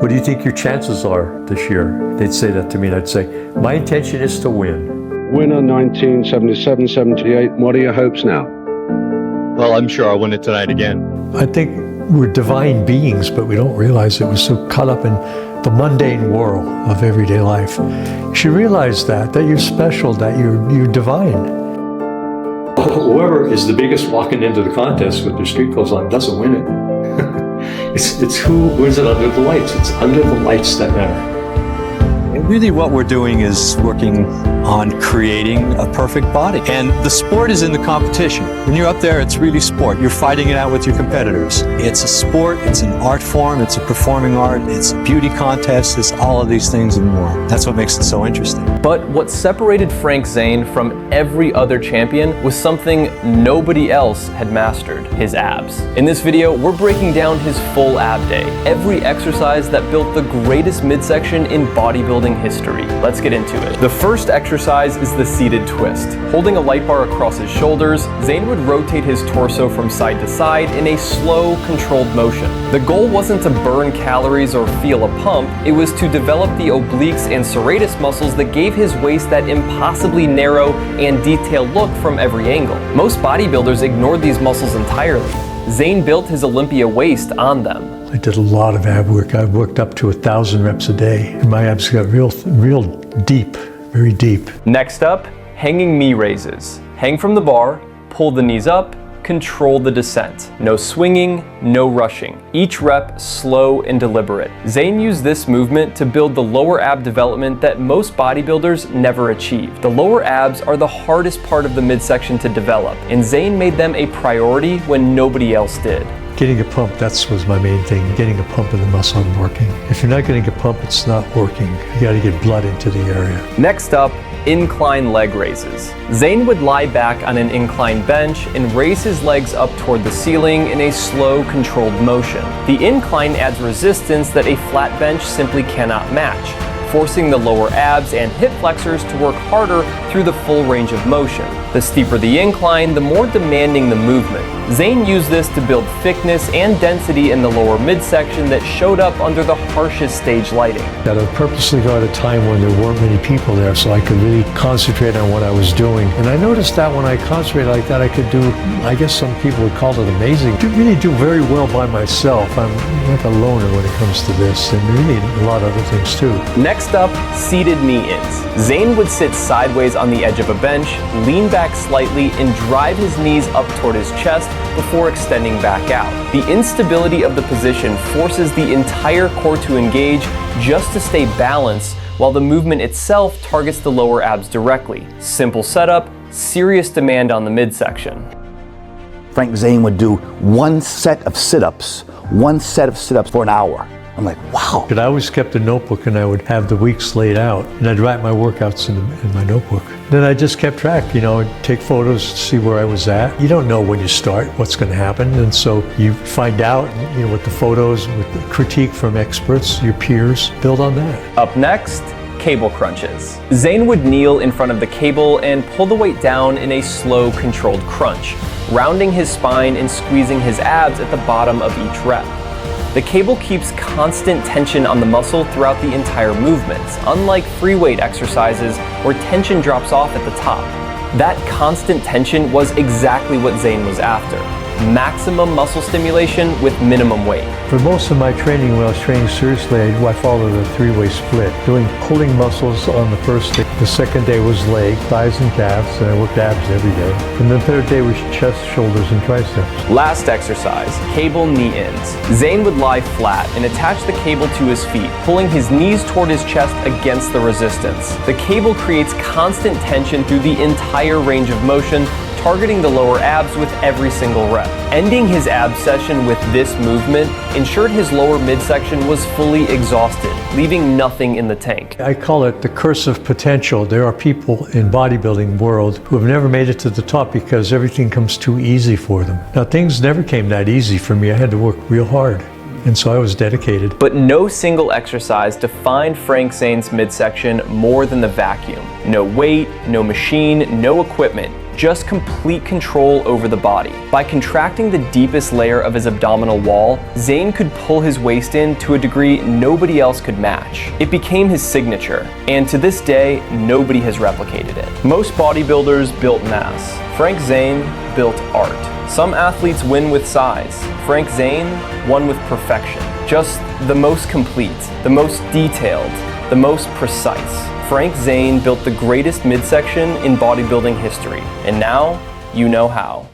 What do you think your chances are this year? They'd say that to me, and I'd say, my intention is to win. Winner 1977-78. What are your hopes now? Well, I'm sure I'll win it tonight again. I think we're divine beings, but we don't realize it. We're so caught up in the mundane world of everyday life. You should realize that you're special, that you're divine. Whoever is the biggest walking into the contest with their street clothes on doesn't win it. It's who wins it under the lights. It's under the lights that matter. And really what we're doing is working on creating a perfect body. And the sport is in the competition. When you're up there, it's really sport. You're fighting it out with your competitors. It's a sport, it's an art form, it's a performing art, it's a beauty contest, it's all of these things and more. That's what makes it so interesting. But what separated Frank Zane from every other champion was something nobody else had mastered: his abs. In this video, we're breaking down his full ab day, every exercise that built the greatest midsection in bodybuilding history. Let's get into it. The first exercise is the seated twist. Holding a light bar across his shoulders, Zane would rotate his torso from side to side in a slow, controlled motion. The goal wasn't to burn calories or feel a pump, it was to develop the obliques and serratus muscles that gave his waist that impossibly narrow and detailed look from every angle. Most bodybuilders ignored these muscles entirely. Zane built his Olympia waist on them. I did a lot of ab work. I worked up to 1,000 reps a day. And my abs got real deep, very deep. Next up, hanging knee raises. Hang from the bar, pull the knees up, control the descent. No swinging, no rushing. Each rep slow and deliberate. Zane used this movement to build the lower ab development that most bodybuilders never achieve. The lower abs are the hardest part of the midsection to develop, and Zane made them a priority when nobody else did. Getting a pump, that was my main thing. Getting a pump in the muscle and working. If you're not getting a pump, it's not working. You gotta get blood into the area. Next up, incline leg raises. Zane would lie back on an incline bench and raise his legs up toward the ceiling in a slow, controlled motion. The incline adds resistance that a flat bench simply cannot match, forcing the lower abs and hip flexors to work harder through the full range of motion. The steeper the incline, the more demanding the movement. Zane used this to build thickness and density in the lower midsection that showed up under the harshest stage lighting. I would purposely go at a time when there weren't many people there so I could really concentrate on what I was doing. And I noticed that when I concentrated like that, I could do, I guess some people would call it amazing, I really do very well by myself. I'm like a loner when it comes to this, and really a lot of other things too. Next up, seated knee-ins. Zane would sit sideways on the edge of a bench, lean back slightly, and drive his knees up toward his chest before extending back out. The instability of the position forces the entire core to engage just to stay balanced, while the movement itself targets the lower abs directly. Simple setup, serious demand on the midsection. Frank Zane would do one set of sit-ups for an hour. I'm like, wow. I always kept a notebook and I would have the weeks laid out and I'd write my workouts in my notebook. Then I just kept track, I'd take photos to see where I was at. You don't know when you start what's going to happen, and so you find out, with the photos, with the critique from experts, your peers, build on that. Up next, cable crunches. Zane would kneel in front of the cable and pull the weight down in a slow, controlled crunch, rounding his spine and squeezing his abs at the bottom of each rep. The cable keeps constant tension on the muscle throughout the entire movement, unlike free weight exercises where tension drops off at the top. That constant tension was exactly what Zane was after. Maximum muscle stimulation with minimum weight. For most of my training, when I was training seriously, I followed a three-way split, doing pulling muscles on the first day. The second day was leg, thighs and calves, and I worked abs every day. And the third day was chest, shoulders, and triceps. Last exercise, cable knee-ins. Zane would lie flat and attach the cable to his feet, pulling his knees toward his chest against the resistance. The cable creates constant tension through the entire range of motion, targeting the lower abs with every single rep. Ending his ab session with this movement ensured his lower midsection was fully exhausted, leaving nothing in the tank. I call it the curse of potential. There are people in bodybuilding world who have never made it to the top because everything comes too easy for them. Now, things never came that easy for me. I had to work real hard. And so I was dedicated. But no single exercise defined Frank Zane's midsection more than the vacuum. No weight, no machine, no equipment. just complete control over the body. By contracting the deepest layer of his abdominal wall, Zane could pull his waist in to a degree nobody else could match. It became his signature, and to this day, nobody has replicated it. Most bodybuilders built mass. Frank Zane built art. Some athletes win with size. Frank Zane won with perfection. Just the most complete, the most detailed, the most precise. Frank Zane built the greatest midsection in bodybuilding history, and now you know how.